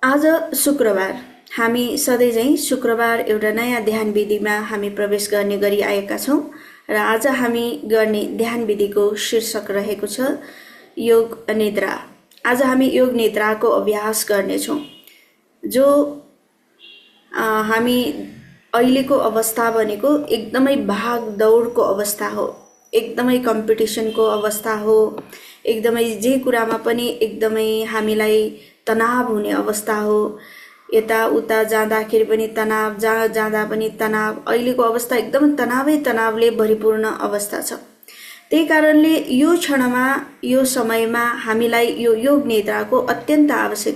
आज शुक्रबार हामी सधैँझै शुक्रबार एउटा नयाँ ध्यान विधिमा हामी प्रवेश गर्ने गरी आएका छौँ र आज हामी गर्ने ध्यान विधिको शीर्षक रहेको छ योग निद्रा। आज हामी योग निद्राको अभ्यास गर्नेछौँ जो हामी अहिलेको अवस्था भनेको एकदमै भाग दौडको अवस्था हो, एकदमै कम्पिटिसनको अवस्था हो, एकदमै जे कुरामा पनि एकदमै हामीलाई तनाव हुने अवस्था हो। यता उता जाँदाखेरि पनि तनाव, जहाँ जाँदा पनि तनाव। अहिलेको अवस्था एकदम तनावले भरिपूर्ण अवस्था छ। त्यही कारणले यो क्षणमा यो समयमा हामीलाई यो योग निद्राको अत्यन्त आवश्यक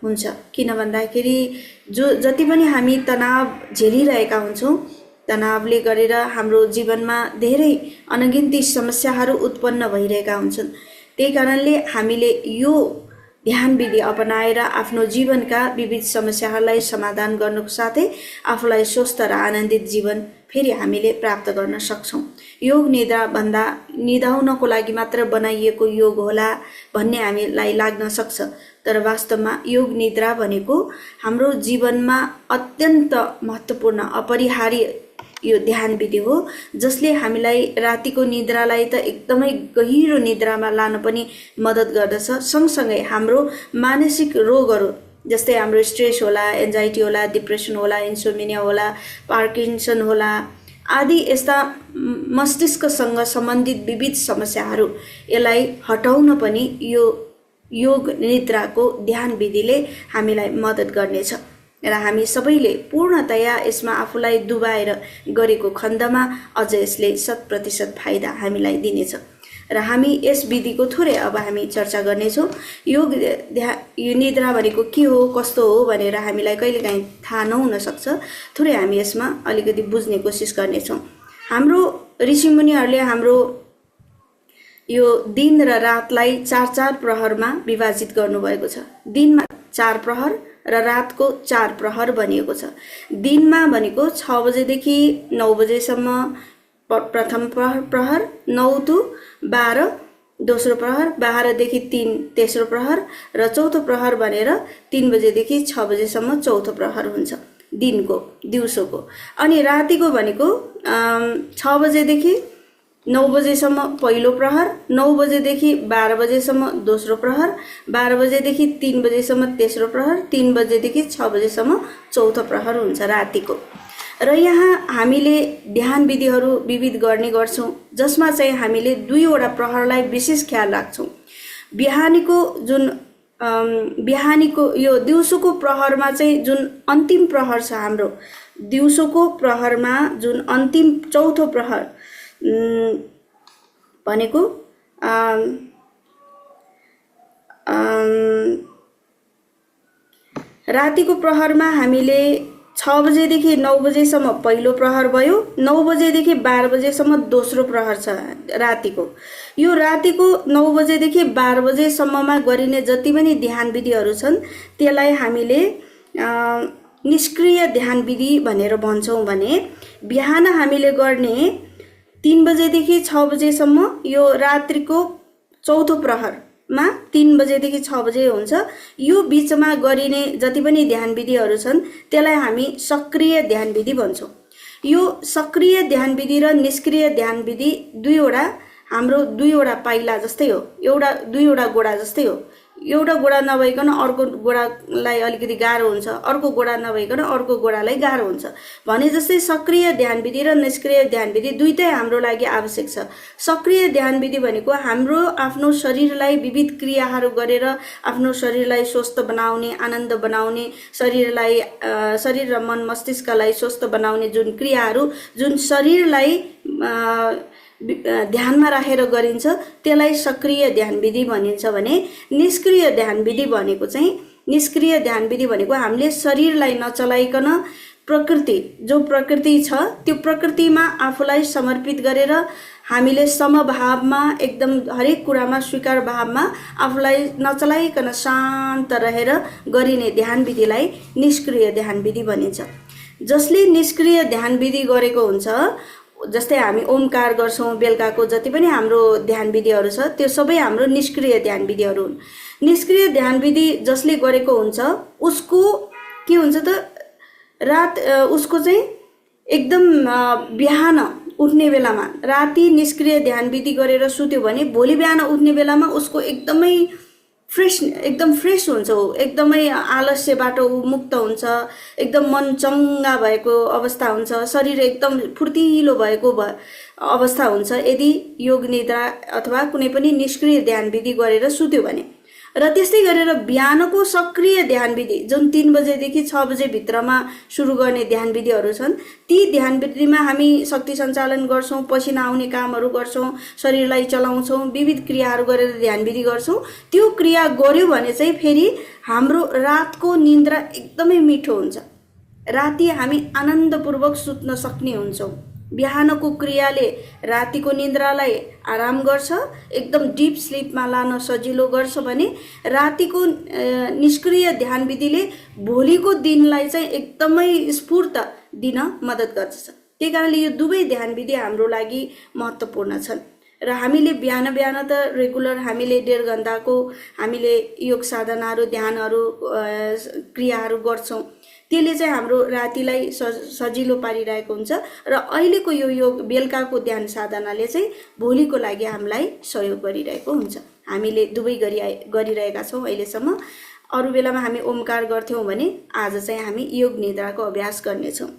हुन्छ। किन भन्दाखेरि जति पनि हामी तनाव झेलिरहेका हुन्छौँ, तनावले गरेर हाम्रो जीवनमा धेरै अनगिन्ती समस्याहरू उत्पन्न भइरहेका हुन्छन्। त्यही कारणले हामीले यो ध्यान विधि अपनाएर आफ्नो जीवनका विविध समस्याहरूलाई समाधान गर्नुको साथै आफूलाई स्वस्थ र आनन्दित जीवन फेरि हामीले प्राप्त गर्न सक्छौँ। योग निद्रा भन्दा निदाउनको लागि मात्र बनाइएको योग होला भन्ने हामीलाई लाग्न सक्छ, तर वास्तवमा योग निद्रा भनेको हाम्रो जीवनमा अत्यन्त महत्त्वपूर्ण अपरिहार्य यो ध्यान विधि हो, जसले हामीलाई रातिको निद्रालाई त एकदमै गहिरो निद्रामा लान पनि मद्दत गर्दछ। सँगसँगै हाम्रो मानसिक रोगहरू जस्तै हाम्रो स्ट्रेस होला, एन्जाइटी होला, डिप्रेसन होला, इन्सोमिनिया होला, पार्किन्सन होला आदि यस्ता मस्तिष्कसँग सम्बन्धित विविध समस्याहरू यसलाई हटाउन पनि यो योग निद्राको ध्यान विधिले हामीलाई मद्दत गर्नेछ र हामी सबैले पूर्णतया यसमा आफूलाई डुबाएर गरेको खण्डमा अझ यसले 100% फाइदा हामीलाई दिनेछ र हामी यस विधिको थोरै अब हामी चर्चा गर्नेछौँ। योग निद्रा भनेको के हो, कस्तो हो भनेर हामीलाई कहिलेकाहीँ थाहा नहुन सक्छ। थोरै हामी यसमा अलिकति बुझ्ने कोसिस गर्नेछौँ। हाम्रो ऋषिमुनिहरूले हाम्रो यो दिन र रातलाई 4-4 प्रहरमा विभाजित गर्नुभएको छ। दिनमा 4 प्रहर र रातको 4 प्रहर भनिएको छ। दिनमा भनेको 6 बजेदेखि 9 बजेसम्म प्रथम प्रहर, 9 to 12 दोस्रो प्रहर, 12 देखि 3 तेस्रो प्रहर र चौथो प्रहर भनेर 3 बजेदेखि 6 बजेसम्म चौथो प्रहर हुन्छ दिनको, दिउँसोको। अनि रातिको भनेको 6 बजेदेखि 9 बजेसम्म पहिलो प्रहर, 9 बजेदेखि 12 बजेसम्म दोस्रो प्रहर, 12 बजेदेखि 3 बजेसम्म तेस्रो प्रहर, 3 बजेदेखि 6 बजेसम्म चौथो प्रहर हुन्छ रातिको। र यहाँ हामीले ध्यान विधिहरू विविध गर्ने गर्छौँ, जसमा चाहिँ हामीले 2वटा प्रहरलाई विशेष ख्याल राख्छौँ। बिहानीको यो दिउँसोको प्रहरमा चाहिँ जुन अन्तिम प्रहर छ हाम्रो, दिउँसोको प्रहरमा जुन अन्तिम चौथो प्रहर भनेको रातिको प्रहरमा हामीले 6 बजेदेखि 9 बजेसम्म पहिलो प्रहर भयो, 9 बजेदेखि 12 बजेसम्म दोस्रो प्रहर छ रातिको। यो रातिको 9 बजेदेखि 12 बजेसम्ममा गरिने जति पनि ध्यान विधिहरू छन् त्यसलाई हामीले निष्क्रिय ध्यान विधि भनेर भन्छौँ भने बिहान हामीले गर्ने 3 बजेदेखि 6 बजेसम्म यो रात्रिको चौथो प्रहरमा 3 बजेदेखि 6 बजे हुन्छ। यो बीचमा गरिने जति पनि ध्यान विधिहरू छन् त्यसलाई हामी सक्रिय ध्यान विधि भन्छौँ। यो सक्रिय ध्यान विधि र निष्क्रिय ध्यान विधि हाम्रो 2वटा पाइला जस्तै हो, 2वटा गोडा जस्तै हो। एउटा गोडा नभइकन अर्को गोडालाई अलिकति गाह्रो हुन्छ, अर्को गोडा नभइकन अर्को गोडालाई गाह्रो हुन्छ भने जस्तै सक्रिय ध्यान विधि र निष्क्रिय ध्यान विधि दुईटै हाम्रो लागि आवश्यक छ। सक्रिय ध्यान विधि भनेको हाम्रो आफ्नो शरीरलाई विविध क्रियाहरू गरेर आफ्नो शरीरलाई स्वस्थ बनाउने, आनन्द बनाउने, शरीर र मन मस्तिष्कलाई स्वस्थ बनाउने जुन क्रियाहरू, जुन शरीरलाई ध्यानमा राखेर गरिन्छ त्यसलाई सक्रिय ध्यान विधि भनिन्छ भने निष्क्रिय ध्यान विधि भनेको हामीले शरीरलाई नचलाइकन जो प्रकृति छ त्यो प्रकृतिमा आफूलाई समर्पित गरेर हामीले समभावमा एकदम हरेक कुरामा स्वीकार भावमा आफूलाई नचलाइकन शान्त रहेर गरिने ध्यान विधिलाई निष्क्रिय ध्यान विधि भनिन्छ। जसले निष्क्रिय ध्यान विधि गरेको हुन्छ जस्तै हामी ओमकार गर्छौँ बेलुकाको जति पनि हाम्रो ध्यान विधिहरू छ त्यो सबै हाम्रो निष्क्रिय ध्यान विधिहरू हुन्। निष्क्रिय ध्यान विधि जसले गरेको हुन्छ उसको के हुन्छ त उसको चाहिँ एकदम बिहान उठ्ने बेलामा राति निष्क्रिय ध्यान विधि गरेर सुत्यो भने भोलि बिहान उठ्ने बेलामा उसको एकदमै एकदम फ्रेस हुन्छ, एकदमै आलस्यबाट ऊ मुक्त हुन्छ, एकदम मन चङ्गा भएको अवस्था हुन्छ, शरीर एकदम फुर्तिलो भएको अवस्था हुन्छ यदि योग निद्रा अथवा कुनै पनि निष्क्रिय ध्यान विधि गरेर सुत्यो भने। र त्यस्तै गरेर बिहानको सक्रिय ध्यान विधि जुन 3 बजेदेखि 6 बजे भित्रमा सुरु गर्ने ध्यान विधिहरू छन् ती ध्यान विधिमा हामी शक्ति सञ्चालन गर्छौँ, पसिना आउने कामहरू गर्छौँ, शरीरलाई चलाउँछौँ, विविध क्रियाहरू गरेर ध्यान विधि गर्छौँ। त्यो क्रिया गर्यो भने चाहिँ फेरि हाम्रो रातको निन्द्रा एकदमै मिठो हुन्छ, राति हामी आनन्दपूर्वक सुत्न सक्ने हुन्छौँ। बिहानको क्रियाले रातिको निन्द्रालाई आराम गर्छ, एकदम डिप स्लिपमा लान सजिलो गर्छ भने रातिको निष्क्रिय ध्यान विधिले भोलिको दिनलाई चाहिँ एकदमै स्फूर्त दिन मद्दत गर्छ। त्यही कारणले यो दुवै ध्यान विधि हाम्रो लागि महत्त्वपूर्ण छन् र हामीले बिहान बिहान त रेगुलर हामीले 1.5 घण्टाको हामीले योग साधनाहरू ध्यानहरू क्रियाहरू गर्छौँ। त्यसले चाहिँ हाम्रो रातिलाई सजिलो पारिरहेको हुन्छ र अहिलेको यो योग बेलुकाको ध्यान साधनाले चाहिँ भोलिको लागि हामीलाई सहयोग गरिरहेको हुन्छ। हामीले दुवै गरिरहेका छौँ अहिलेसम्म। अरू बेलामा हामी ओमकार गर्थ्यौँ भने आज चाहिँ हामी योग निद्राको अभ्यास गर्नेछौँ।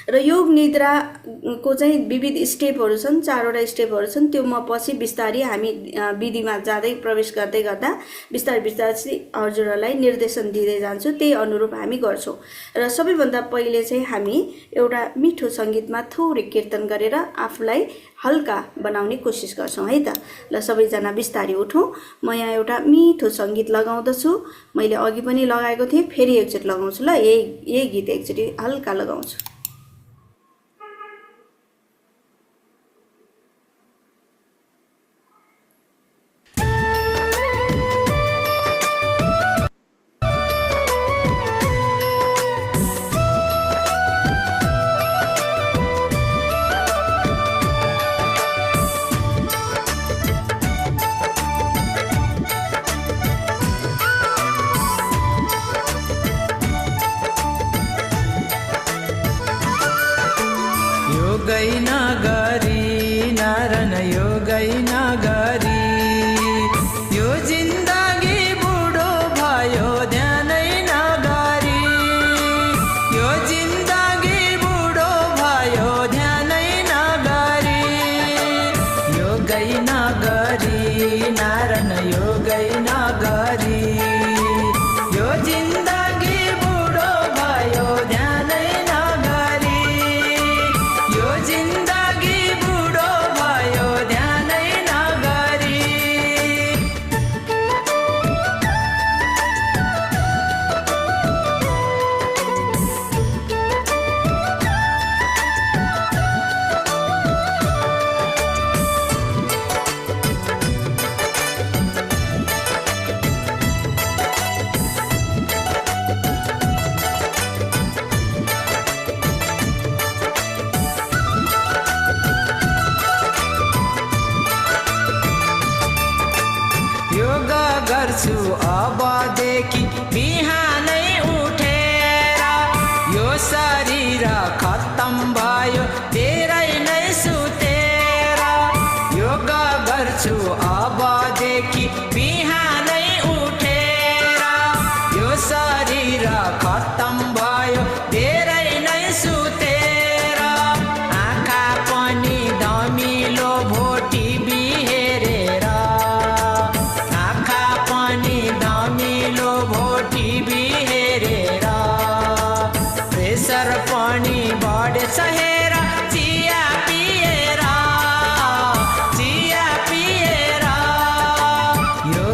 र योग निद्राको चाहिँ विविध स्टेपहरू छन्, 4वटा स्टेपहरू छन्। त्यो म पछि बिस्तारै हामी विधिमा जाँदै प्रवेश गर्दै गर्दा बिस्तारै बिस्तारै हजुरहरूलाई निर्देशन दिँदै जान्छु, त्यही अनुरूप हामी गर्छौँ। र सबैभन्दा पहिले चाहिँ हामी एउटा मिठो सङ्गीतमा थोरै कीर्तन गरेर आफूलाई हल्का बनाउने कोसिस गर्छौँ है त। ल सबैजना बिस्तारै उठौँ। म यहाँ एउटा मिठो सङ्गीत लगाउँदछु, मैले अघि पनि लगाएको थिएँ, फेरि एकचोटि लगाउँछु। ल यही गीत एकचोटि हल्का लगाउँछु। योगै नगरी नारायण योगै नगरी यो जिन्दगी बुढो भयो ध्यानै नगरी, यो जिन्दगी बुढो भयो ध्यानै नगरी। योगै नगरी नारायण योगै नगरी यो जिन्दगी बुढो भयो ध्यानै नगरी, यो जिन्दगी बुढो भयो ध्यानै नगरी। योग गर्छु अबदेखि बिहानै उठेर, यो शरीर खत्तम भयो धेरै नै सुतेर। योग गर्छु अबदेखि बिहानै उठेर, यो शरीर खत्तम भयो धेरै नै सुतेर। आँखा पनि धमिलो भोटी बिहेरेर, आँखा पनि धमिलो भोटी बिहेरेर। प्रेसर पनि बढेछ हेर चिया पिएर, चिया पिएर। यो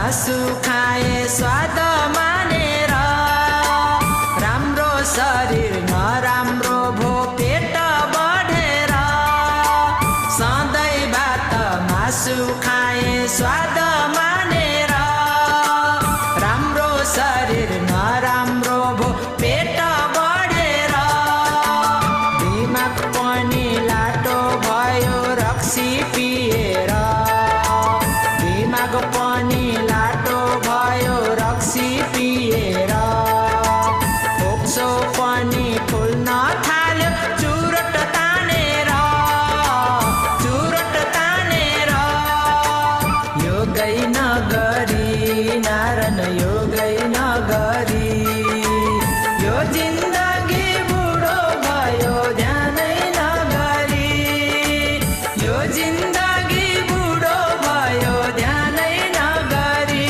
मासु खाए स्वाद मानेर राम्रो शरीर नराम्रो भो पेट बढेर सधैँ भात मासु खाए स्वाद मानेर राम्रो शरीर नराम्रो भो पेट बढेर दिमाग पनि लाटो भयो रक्सी पिएर दिमाग पनि लाटो भयो रक्सी पिएर फोक्सो पनि फुल्न थाल्यो चुरोट तानेर योगै नगरी नारायण योगै नगरी यो जिन्दगी बुढो भयो ध्यानै नगरी यो जिन्दगी बुढो भयो ध्यानै नगरी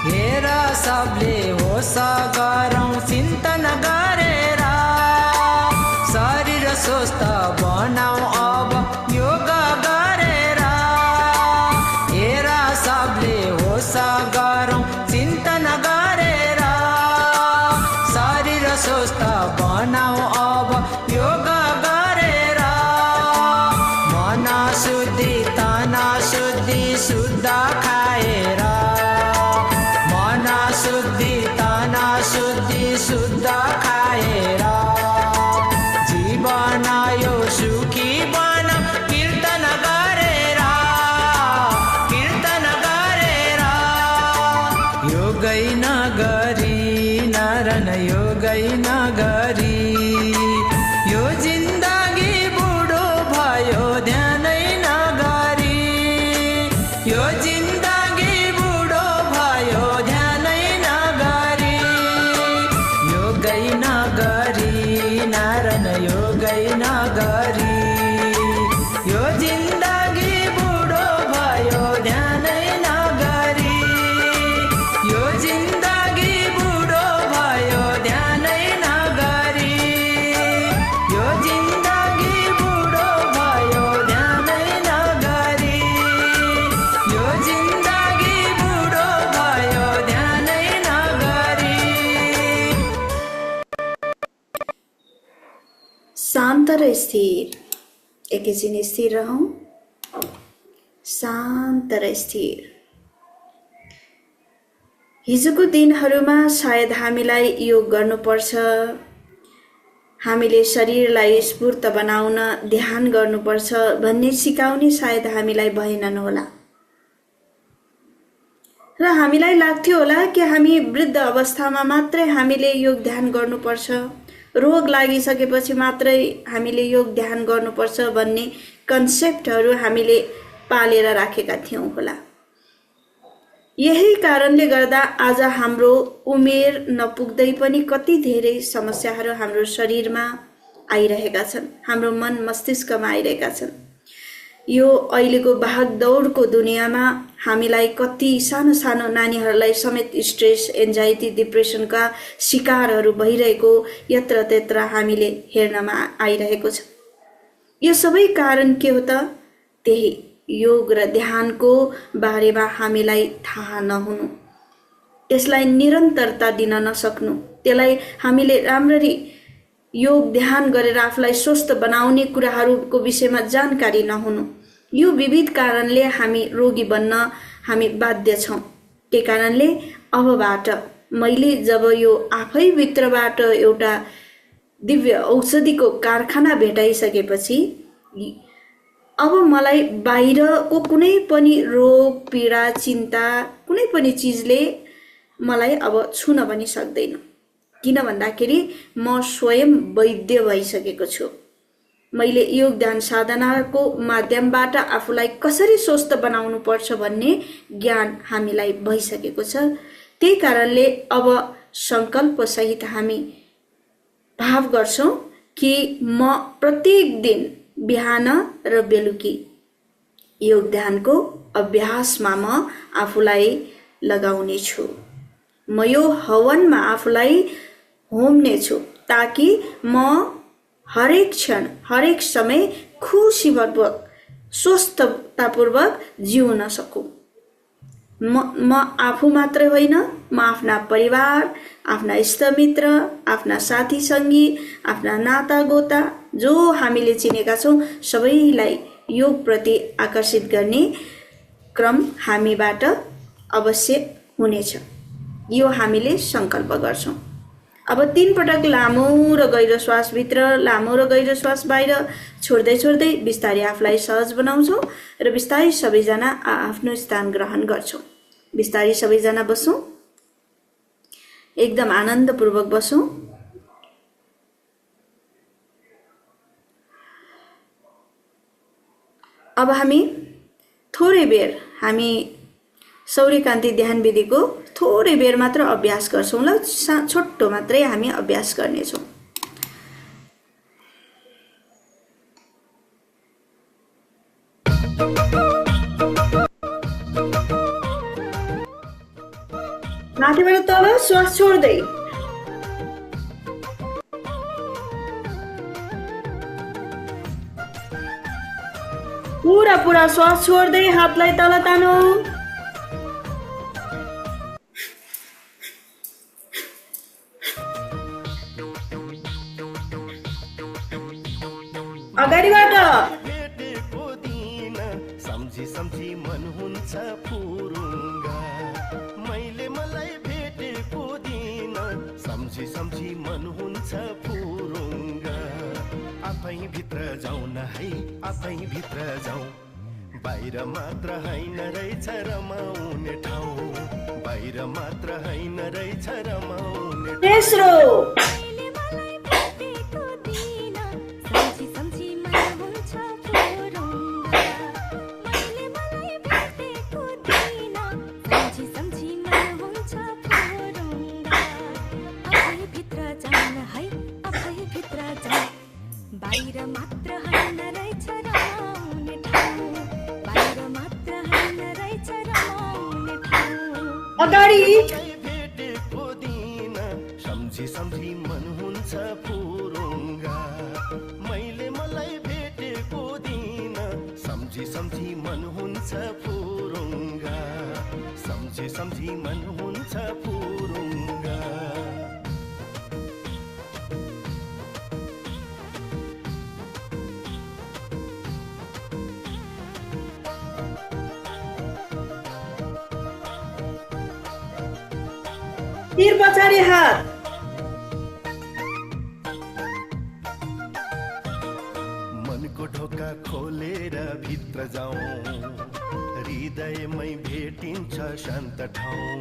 हेर सबले होस गरौँ चिन्तन गरेर शरीर स्वस्थ बनाऊ अब योग गरेर हेर सबले होस गरौँ चिन्तन गरेर शरीर स्वस्थ बनाऊ अब योग गरेर मन शुद्धि तन शुद्धि शुद्ध खाएर मन शुद्धि तन शुद्धि शुद्ध खाएर जीवन यो सुखी बन कीर्तन गरेर योगै नगरी नारायण योगै नगरी यो जिन्दगी बुढो भयो ध्यानै नगरी यो जिन्दगी बुढो भयो ध्यानै नगरी योगै नगरी नारायण योगै नगरी यो जिन्दगी बुढो भयो ध्यानै नगरी यो जिन्दगी बुढो भयो ध्यानै नगरी यो जिन्दगी बुढो भयो ध्यानै नगरी यो जिन्दगी बुढो भयो ध्यानै नगरी शान्त र स्थिर एकैछिन स्थिर रहौं शान्त र स्थिर हिजोको दिनहरूमा सायद हामीलाई योग गर्नुपर्छ हामीले शरीरलाई स्फूर्त बनाउन ध्यान गर्नुपर्छ भन्ने सिकाउने सायद हामीलाई भएनन् होला र हामीलाई लाग्थ्यो होला कि हामी वृद्ध अवस्थामा मात्रै हामीले योग ध्यान गर्नुपर्छ रोग लागिसकेपछि मात्रै हामीले योग ध्यान गर्नुपर्छ भन्ने कन्सेप्टहरू हामीले पालेर राखेका थियौं होला यही कारणले गर्दा आज हाम्रो उमेर नपुग्दै पनि कति धेरै समस्याहरू हाम्रो शरीरमा आइरहेका छन् हाम्रो मन मस्तिष्कमा आइरहेका छन् यो अहिलेको भागदौडको दुनियाँमा हामीलाई कति सानो सानो नानीहरूलाई समेत स्ट्रेस एन्जाइटी डिप्रेसनका शिकारहरू भइरहेको यत्रतत्र हामीले हेर्नमा आइरहेको छ यो सबै कारण के हो त त्यही योग र ध्यानको बारेमा हामीलाई थाहा नहुनु त्यसलाई निरन्तरता दिन नसक्नु त्यसलाई हामीले राम्ररी योग ध्यान गरेर आफूलाई स्वस्थ बनाउने कुराहरूको विषयमा जानकारी नहुनु यो विविध कारणले हामी रोगी बन्न हामी बाध्य छौं त्यही कारणले अबबाट मैले जब यो आफै भित्रबाट एउटा दिव्य औषधिको कारखाना भेटाइसकेपछि अब मलाई बाहिरको कुनै पनि रोग पीडा चिन्ता कुनै पनि चीजले मलाई अब छुन पनि सक्दैन किन भन्दाखेरि म स्वयं वैद्य भइसकेको छु। मैले योग ध्यान साधनाको माध्यमबाट आफूलाई कसरी स्वस्थ बनाउनु पर्छ भन्ने ज्ञान हामीलाई भइसकेको छ। त्यही कारणले अब संकल्प सहित हामी भाव गर्छौं कि म प्रत्येक दिन बिहान र बेलुकी योग ध्यानको अभ्यासमा म आफूलाई लगाउने छु। म यो हवनमा आफूलाई होम्ने छु ताकि म हरेक क्षण हरेक समय खुसीपूर्वक स्वस्थतापूर्वक जिउन सकूं। म आफू मात्रै होइन, म आफ्ना परिवार, आफ्ना इष्टमित्र, आफ्ना साथी सङ्गी, आफ्ना नातागोता जो हामीले चिनेका छौं सबैलाई योग प्रति आकर्षित गर्ने क्रम हामीबाट अवश्य हुनेछ। यो हामीले संकल्प गर्छौं। अब 3 पटक लामो र गहिरो श्वास भित्र, लामो र गहिरो श्वास बाहिर छोड्दै छोड्दै बिस्तारै आफूलाई सहज बनाउँछौं र बिस्तारै सबैजना आफ्नो स्थान ग्रहण गर्छौं। बिस्तारै सबैजना बसौं, एकदम आनन्दपूर्वक बसौं। अब हामी थोरै बेर हामी सौर्यकान्ति ध्यान विधिको थोरै बेर मात्र अभ्यास गर्छौं ल। छोटो मात्रै हामी अभ्यास गर्नेछौं। माथिबाट तल श्वास छोड्दै पुरा श्वास छोड्दै हातलाई तल तानौ। अगाडिबाट सम्झी सम्झी मन हुन्छ फुरुङ्गा, मैले मलाई भेटेको दिन सम्झी सम्झी मन हुन्छ फुरुङ्गा। आफै भित्र जाउँ न है, आफै भित्र जाउँ, बाहिर मात्र हैन रहेछ रमाउने ठाउँ, बाहिर मात्र हैन रहेछ रमाउने। तेस्रो अगाडि भेटेको दिन सम्झी सम्झी मन हुन्छ फुरुङ्गा, मैले मलाई भेटेको दिन सम्झी सम्झी मन हुन्छ फुरुङ्गा, सम्झी सम्झी मन हुन्छ फुरुङ्गा। तिर पछाडि हात, मनको ढोका खोलेर भित्र जाउँ, हृदयमै भेटिन्छ शान्त ठाउँ।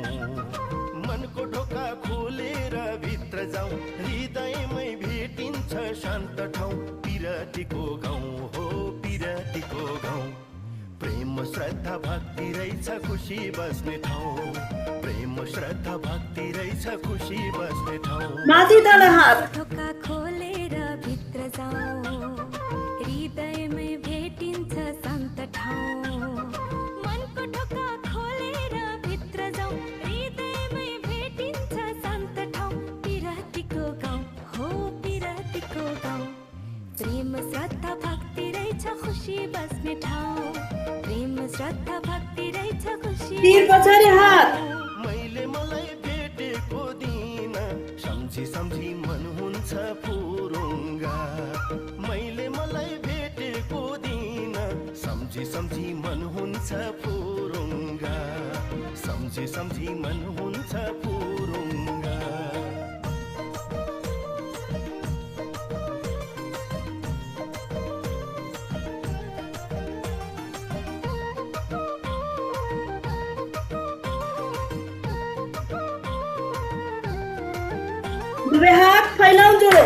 मनको ढोका खोलेर भित्र जाउँ, हृदयमै भेटिन्छ शान्त ठाउँ। पिरतीको गाउँ हो, पिरतीको गाउँ, प्रेम श्रद्धा भक्ति रहेछ खुसी बस्ने ठाउँ, प्रेम श्रद्धा भक्ति रहेछ खुसी बस्ने ठाउँ। माथि तल हात, ढोका खोलेर भित्र जाउँ, हृदयमै भेटिन्छ शान्त ठाउँ। मनको ढोका खोलेर भित्र जाउँ, हृदयमै भेटिन्छ शान्त ठाउँ। पिरतीको गाउँ हो, पिरतीको गाउँ, प्रेम श्रद्धा भक्ति रहेछ खुसी बस्ने ठाउँ, प्रेम श्रद्धा भक्ति रहेछ खुसी। तिर पछाडि हात, मैले मलाई भेटेको दिन सम्झी सम्झी मन हुन्छ फुरुङ्गा, मैले मलाई भेटेको दिन सम्झी सम्झी मन हुन्छ फुरुङ्गा, सम्झी सम्झी मन हुन्छ फुरुङ्गा। भयो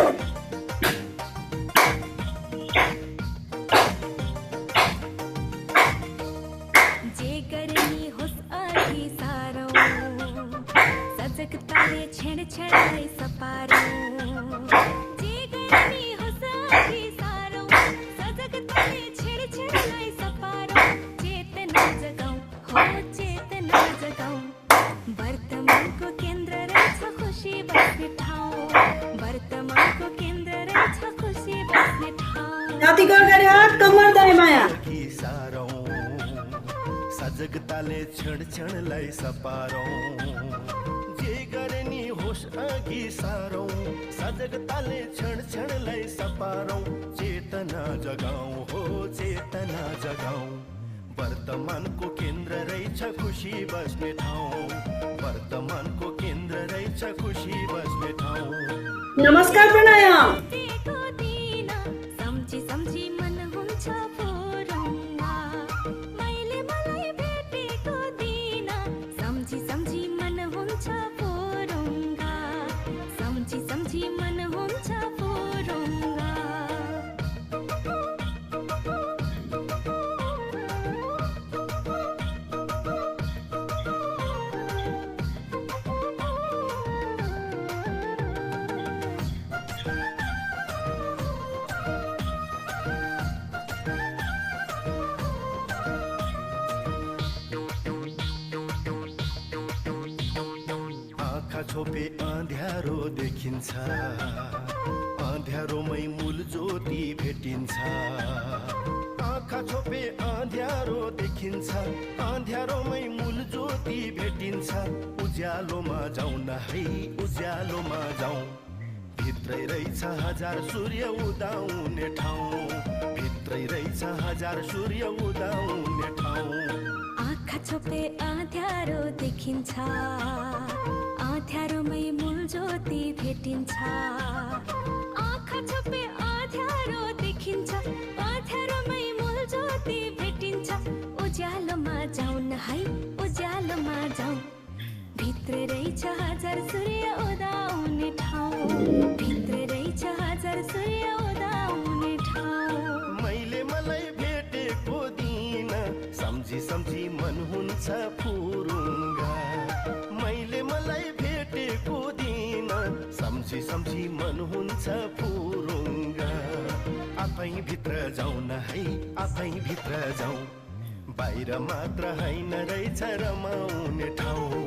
जे गर्ने होस् अघि सारौँ सजगताले छेडछेडलाई सपारौँ जे गर्ने होस् अघि सारौँ सजगताले छेडछेडलाई सपारौँ चेतना जगाउँ हो चेतना जगाउँ वर्तमानको केन्द्र रहेछ खुसी बस्ने ठाउँ वर्तमानको केन्द्र रहेछ खुसी बस्ने ठाउँ जातिको अगाडि हात कम्मर दरे माया अघि सारौँ सजगताले क्षण क्षणलाई सपारौँ जे गरे नि होस् अघि सारौँ सजगताले क्षण क्षणलाई सपारौँ चेतना जगाउँ हो चेतना जगाउँ वर्तमानको केन्द्र रहेछ खुसी बस्ने ठाउँ वर्तमानको केन्द्र रहेछ खुसी बस्ने ठाउँ नमस्कार प्राणायाम भेटेको दिन सम्झी सम्झी मन हुन्छ फुरुङ्गा मैले मलाई भेटेको दिन सम्झी सम्झी मन हुन्छ फुरुङ्गा सम्झी सम्झी मन हुन्छ फुरुङ्गा आँखा छोपे अँध्यारो देखिन्छ अँध्यारोमै मूल ज्योति भेटिन्छ आँखा छोपे अँध्यारो देखिन्छ अँध्यारोमै मूल ज्योति भेटिन्छ उज्यालोमा जाउँ न है उज्यालोमा जाउँ भित्रै रहेछ हजार सूर्य उदाउने ठाउँ भित्रै रहेछ हजार सूर्य उदाउने ठाउँ आँखा छोपे अँध्यारो देखिन्छ अँध्यारोमै मूल ज्योति भेटिन्छ आँखा छोपे अँध्यारो देखिन्छ अँध्यारोमै मूल ज्योति भेटिन्छ उज्यालोमा जाउँ न है उज्यालोमा जाउँ भित्र रहेछ हजार सूर्य उदाउने ठाउँ भित्र रहेछ हजार सूर्य उदाउने ठाउँ मैले मलाई भेटेको दिन सम्झी सम्झी मन हुन्छ फुरुङ्गा मैले मलाई भेटेको दिन सम्झी सम्झी मन हुन्छ फुरुङ्गा आफै भित्र जाउँ न है आफै भित्र जाउँ बाहिर मात्र हैन रहेछ रमाउने ठाउँ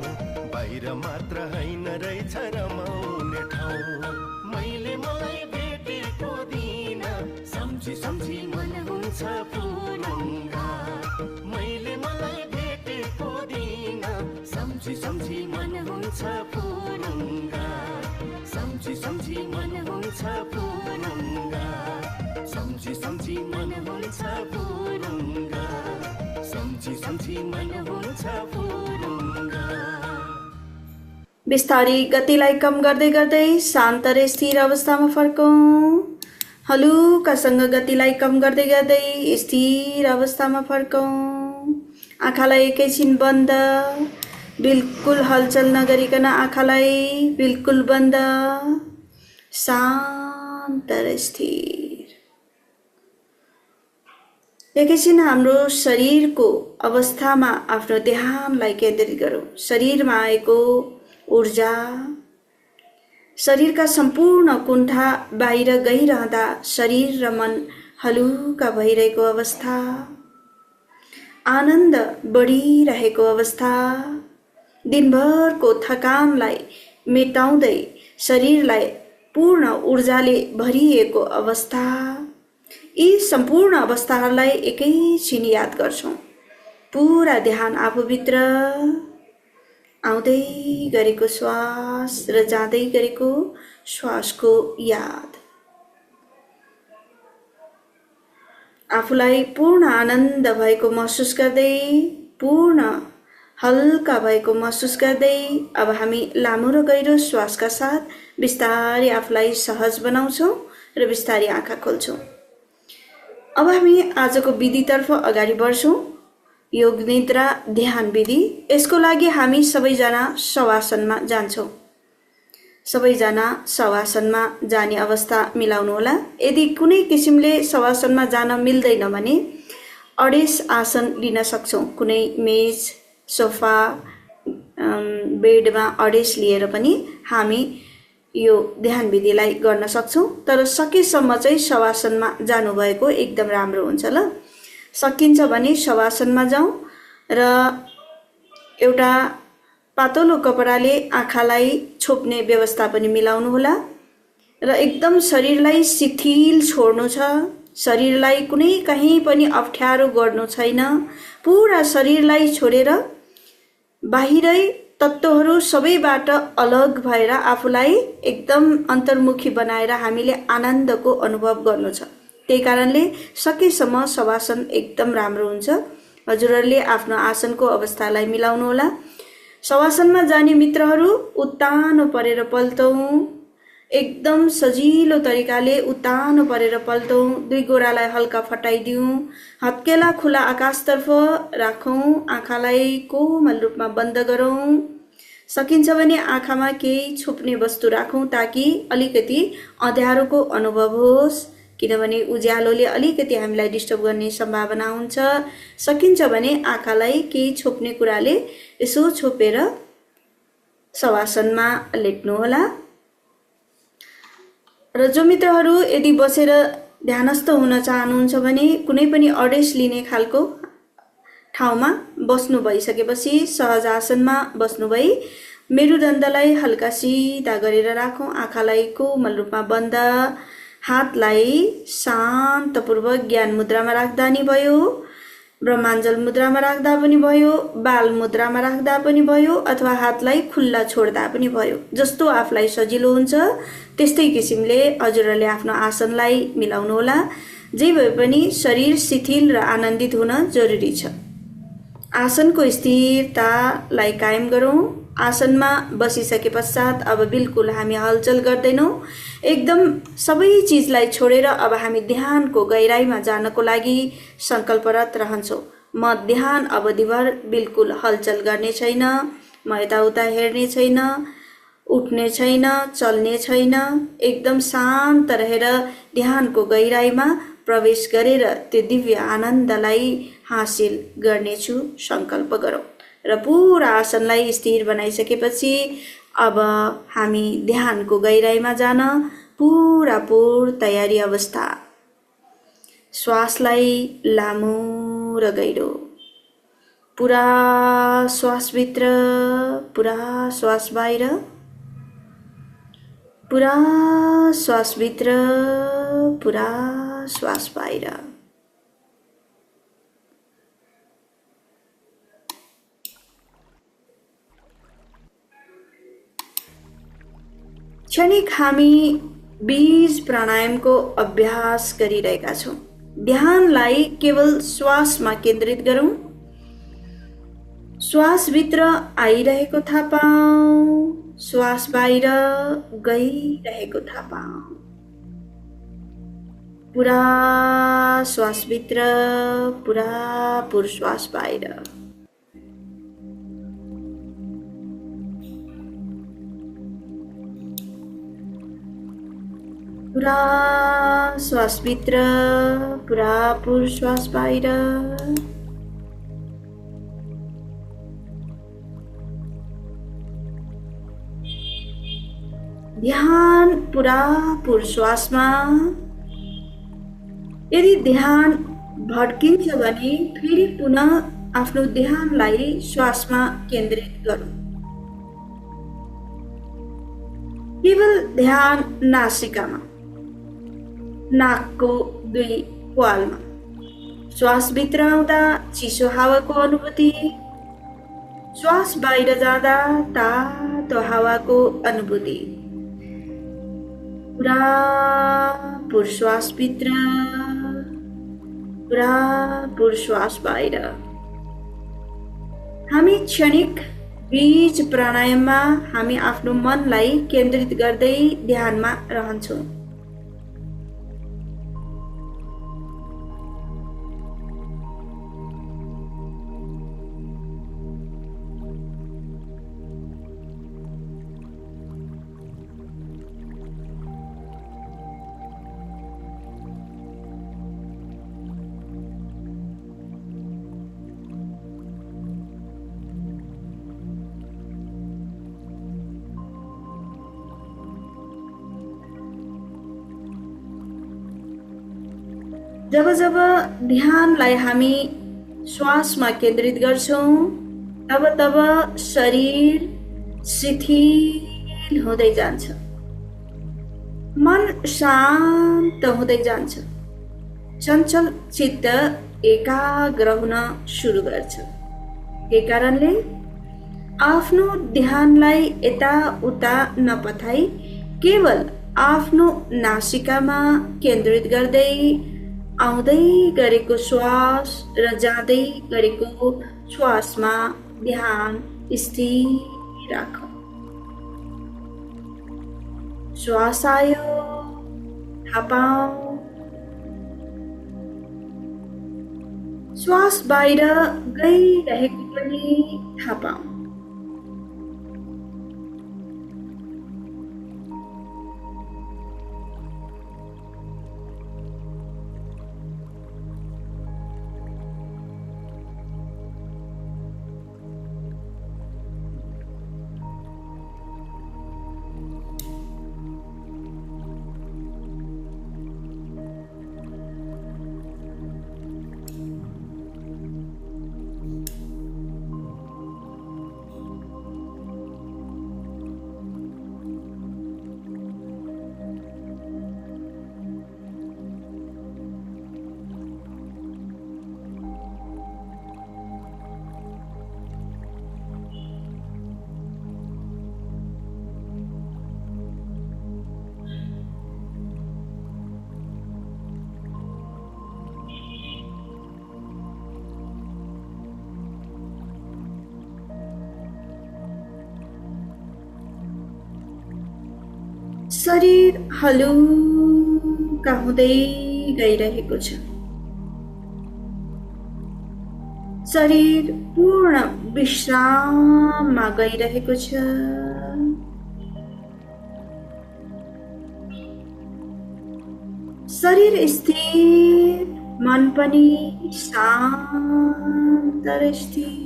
बाहिर मात्र हैन रहेछ रमाउने ठाउँ मैले मलाई भेटेको दिन सम्झी सम्झी मन हुन्छ फुरुङ्गा मैले मलाई भेटेको दिन सम्झी सम्झी मन हुन्छ फुरुङ्गा सम्झी सम्झी मन हुन्छ फुरुङ्गा सम्झी सम्झी मन हुन्छ फुरुङ्गा सम्झी सम्झी मन हुन्छ फुरुङ्गा बिस्तारी गतिलाई कम गर्दै गर्दै शान्त र स्थिर अवस्थामा फर्कौँ हलुकासँग गतिलाई कम गर्दै गर्दै स्थिर अवस्थामा फर्कौँ आँखालाई एकैछिन बन्द बिल्कुल हलचल नगरिकन आँखालाई बिल्कुल बन्द शान्त र स्थिर एकैछिन हाम्रो शरीरको अवस्थामा आफ्नो ध्यानलाई केन्द्रित गरौँ शरीरमा आएको ऊर्जा शरीरका सम्पूर्ण कुण्ठा बाहिर गइरहँदा शरीर र मन हलुका भइरहेको अवस्था आनन्द बढिरहेको अवस्था दिनभरको थकानलाई मेटाउँदै शरीरलाई पूर्ण ऊर्जाले भरिएको अवस्था यी सम्पूर्ण अवस्थाहरूलाई एकैछिन याद गर्छौं पूरा ध्यान आफूभित्र आउँदै गरेको श्वास र जाँदै गरेको श्वासको याद आफूलाई पूर्ण आनन्द भएको महसुस गर्दै पूर्ण हल्का भएको महसुस गर्दै अब हामी लामो र गहिरो श्वासका साथ बिस्तारै आफूलाई सहज बनाउँछौं र बिस्तारै आँखा खोल्छौं अब हामी आजको विधितर्फ अगाडि बढ्छौं योग निद्रा ध्यान विधि यसको लागि हामी सबैजना शवासनमा जान्छौं सबैजना शवासनमा जाने अवस्था मिलाउनुहोला। यदि कुनै किसिमले शवासनमा जान मिल्दैन भने अडेस आसन लिन सक्छौँ। कुनै मेज, सोफा, बेडमा अडेस लिएर पनि हामी यो ध्यान विधिलाई गर्न सक्छौँ। तर सकेसम्म चाहिँ शवासनमा जानुभएको एकदम राम्रो हुन्छ। ल सकिन्छ भने शवासनमा जाउँ र एउटा पातलो कपडाले आँखालाई छोप्ने व्यवस्था पनि मिलाउनुहोला र एकदम शरीरलाई शिथिल छोड्नु छ। शरीरलाई कुनै कहीँ पनि अप्ठ्यारो गर्नु छैन। पुरा शरीरलाई छोडेर बाहिरै तत्त्वहरू सबैबाट अलग भएर आफूलाई एकदम अन्तर्मुखी बनाएर हामीले आनन्दको अनुभव गर्नु छ। त्यही कारणले सकेसम्म शवासन एकदम राम्रो हुन्छ। हजुरहरूले आफ्नो आसनको अवस्थालाई मिलाउनुहोला। शवासनमा जाने मित्रहरू उत्तानो परेर पल्टौँ। एकदम सजिलो तरिकाले उत्तानो परेर पल्टौँ। दुई गोडालाई हल्का फटाइदिउँ। हत्केला खुला आकाशतर्फ राखौँ। आँखालाई कोमल रूपमा बन्द गरौँ। सकिन्छ भने आँखामा केही छुप्ने वस्तु राखौँ ताकि अलिकति अँध्यारोको अनुभव होस्, किनभने उज्यालोले अलिकति हामीलाई डिस्टर्ब गर्ने सम्भावना हुन्छ। सकिन्छ भने आँखालाई केही छोप्ने कुराले यसो छोपेर शवासनमा लेट्नुहोला। र जो मित्रहरू यदि बसेर ध्यानस्थ हुन चाहनुहुन्छ भने कुनै पनि अडेस लिने खालको ठाउँमा बस्नु भइसकेपछि सहज आसनमा बस्नुभई मेरुदण्डलाई हल्का सिधा गरेर राखौँ। आँखालाई कोमल रूपमा बन्द, हातलाई शान्तपूर्वक ज्ञान मुद्रामा राख्दा नि भयो, ब्रह्माञ्जल मुद्रामा राख्दा पनि भयो, बाल मुद्रामा राख्दा पनि भयो, अथवा हातलाई खुल्ला छोड्दा पनि भयो। जस्तो आफूलाई सजिलो हुन्छ त्यस्तै किसिमले हजुरहरूले आफ्नो आसनलाई मिलाउनुहोला। जे भए पनि शरीर शिथिल र आनन्दित हुन जरुरी छ। आसनको स्थिरतालाई कायम गरौँ। आसनमा बसिसके पश्चात अब बिल्कुल हामी हलचल गर्दैनौँ। एकदम सबै चिजलाई छोडेर अब हामी ध्यानको गहिराईमा जानको लागि सङ्कल्परत रहन्छौँ। म ध्यान अवधिभर बिल्कुल हलचल गर्ने छैन, म यताउता हेर्ने छैन, उठ्ने छैन, चल्ने छैन। एकदम शान्त रहेर ध्यानको गहिराईमा प्रवेश गरेर त्यो दिव्य आनन्दलाई हासिल गर्नेछु सङ्कल्प गरौँ। र पुरा आसनलाई स्थिर बनाइसकेपछि अब हामी ध्यानको गहिराईमा जान पूरापूर तयारी अवस्था। श्वासलाई लामो र गहिरो, पुरा श्वासभित्र, पुरा श्वास बाहिर, पुरा श्वासभित्र, पुरा श्वास बाहिर। क्षणिक हामी बीज प्राणायामको अभ्यास गरिरहेका छौँ। ध्यानलाई केवल श्वासमा केन्द्रित गरौँ। श्वासभित्र आइरहेको थाहा पाऊँ, श्वास बाहिर गइरहेको थाहा पाऊँ। पुरा श्वासभित्र, पुरा पुर श्वास बाहिर। पुरा श्वासभित्र, पुरा पुर श्वास बाहिर। ध्यान पुरा पुर श्वासमा। यदि ध्यान भड्किन्छ भने फेरि पुनः आफ्नो ध्यानलाई श्वासमा केन्द्रित गरौँ। केवल ध्यान नासिकामा, नाकको दुई प्वालमा। श्वास भित्र आउँदा चिसो हावाको अनुभूति, श्वास बाहिर जाँदा तातो हावाको अनुभूति। पुरा पुर श्वास भित्र, पुरा पुर श्वास बाहिर। हामी क्षणिक बीज प्राणायाममा हामी आफ्नो मनलाई केन्द्रित गर्दै ध्यानमा रहन्छौँ। जब जब ध्यानलाई हामी श्वासमा केन्द्रित गर्छौँ तब तब शरीर शिथिल हुँदै जान्छ, मन शान्त हुँदै जान्छ, चञ्चल चित्त एकाग्र हुन सुरु गर्छ। यही कारणले आफ्नो ध्यानलाई यताउता नपठाई केवल आफ्नो नासिकामा केन्द्रित गर्दै आउँदै गरेको श्वास र जाँदै गरेको श्वासमा ध्यान स्थिर राखौँ। श्वास आयो, थाहा पाऊ, श्वास बाहिर गइरहेको पनि थाहा पाऊ। शरीर हलुका हुँदै गइरहेको छ। शरीर पूर्ण विश्राममा गइरहेको छ। शरीर स्थिर, मन पनि शान्त र स्थिर।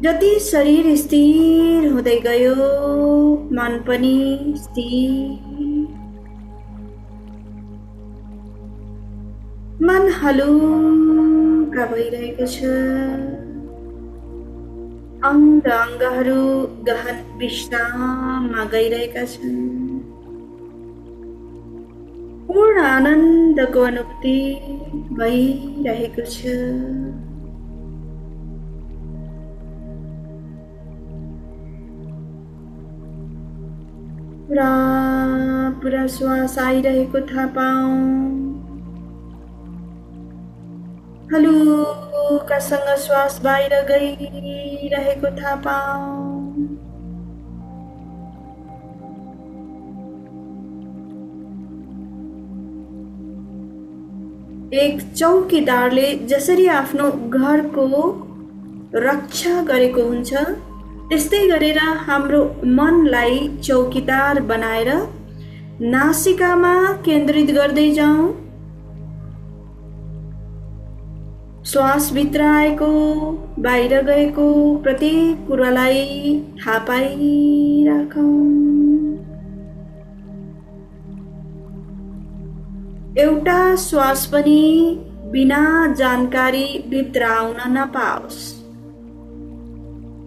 जति शरीर स्थिर हुँदै गयो, मन पनि स्थिर। मन हलुका भइरहेको छ। अङ्ग अङ्गहरू गहन विश्राममा गइरहेका छन्। पूर्ण आनन्दको अनुभूति भइरहेको छ। पुरा श्वास आइरहेको थाहा पाऊ। हलुकासँग श्वास बाहिर गइरहेको थाहा पाऊ। एक चौकीदारले जसरी आफ्नो घरको रक्षा गरेको हुन्छ, त्यस्तै गरेर हाम्रो मनलाई चौकीदार बनाएर नासिकामा केन्द्रित गर्दै जाउँ। श्वास भित्र आएको बाहिर गएको प्रत्येक कुरालाई थाहा पाइराखौँ। एउटा श्वास पनि बिना जानकारी भित्र आउन नपाओस्।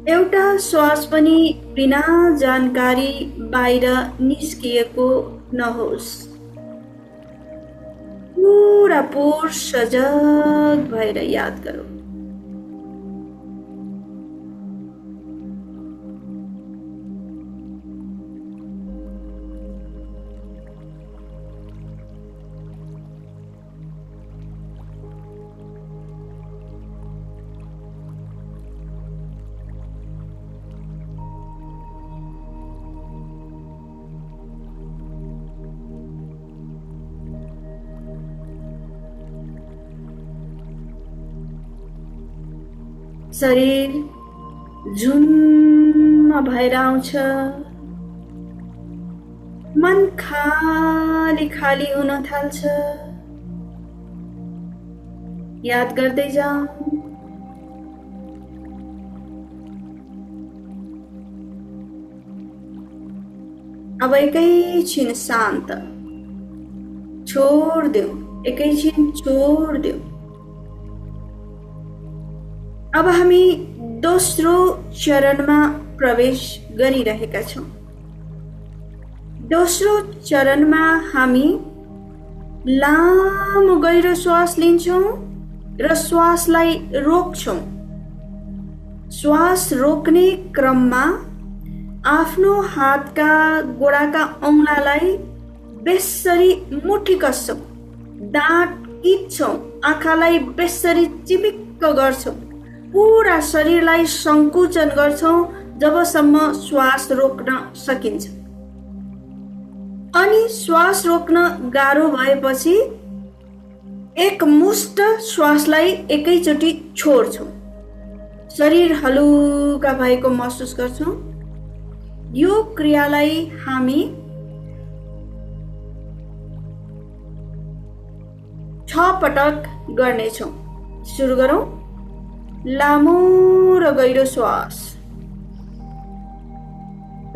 एउटा श्वास पनि बिना जानकारी बाहिर निस्किएको नहोस्। पूरा सजग भएर याद गरौँ। शरीर झुम्म भएर आउँछ। मन खाली खाली हुन थाल्छ। याद गर्दै जाऊ। अब एकैछिन शान्त। छोडिदेऊ, एकैछिन छोडिदेऊ। अब हामी दोस्रो चरणमा प्रवेश गरिरहेका छौँ। दोस्रो चरणमा हामी लामो गहिरो श्वास लिन्छौँ र श्वासलाई रोक्छौँ। श्वास रोक्ने क्रममा आफ्नो हातका गोडाका औँलालाई बेसरी मुठी कस्छौँ, दाँत किच्छौँ, आँखालाई बेसरी चिमिक्क गर्छौँ, पुरा शरीरलाई सङ्कुचन गर्छौँ जबसम्म श्वास रोक्न सकिन्छ। अनि श्वास रोक्न गाह्रो भएपछि एकमुष्ट श्वासलाई एकैचोटि छोड्छौँ। शरीर हलुका भएको महसुस गर्छौँ। यो क्रियालाई हामी 6 पटक गर्नेछौँ। सुरु गरौँ। लामो र गहिरो श्वास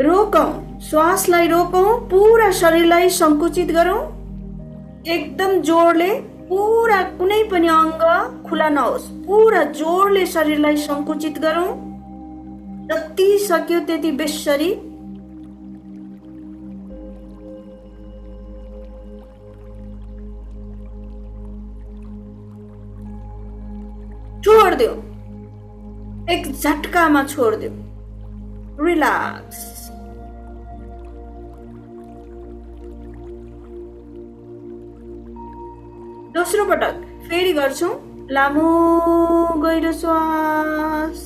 रोकौँ, श्वासलाई रोकौँ, पुरा शरीरलाई सङ्कुचित गरौँ। एकदम जोडले, पुरा कुनै पनि अङ्ग खुला नहोस्, पुरा जोडले शरीरलाई सङ्कुचित गरौँ। जति सक्यो त्यति बेसरी। छोडिदेऊ, एक झट्कामा छोडिदेऊ। रिल्याक्स। दोस्रो पटक फेरि गर्छौँ। लामो गहिरो श्वास।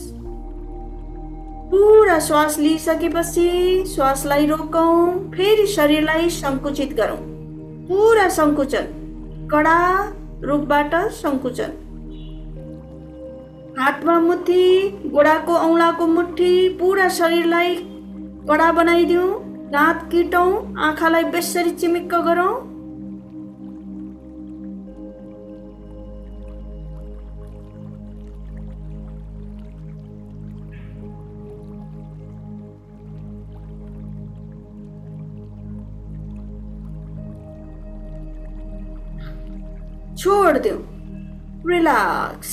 पुरा श्वास लिइसकेपछि श्वासलाई रोकौँ, फेरि शरीरलाई सङ्कुचित गरौँ। पुरा सङ्कुचन, कडा रूपबाट सङ्कुचन। हातमा मुठी, गोडाको औँलाको मुठी, पुरा शरीरलाई कडा बनाइदिउँ। दाँत किटौँ, आँखालाई बेसरी चिमिक्क गरौँ। छोडिदेऊ, रिल्याक्स।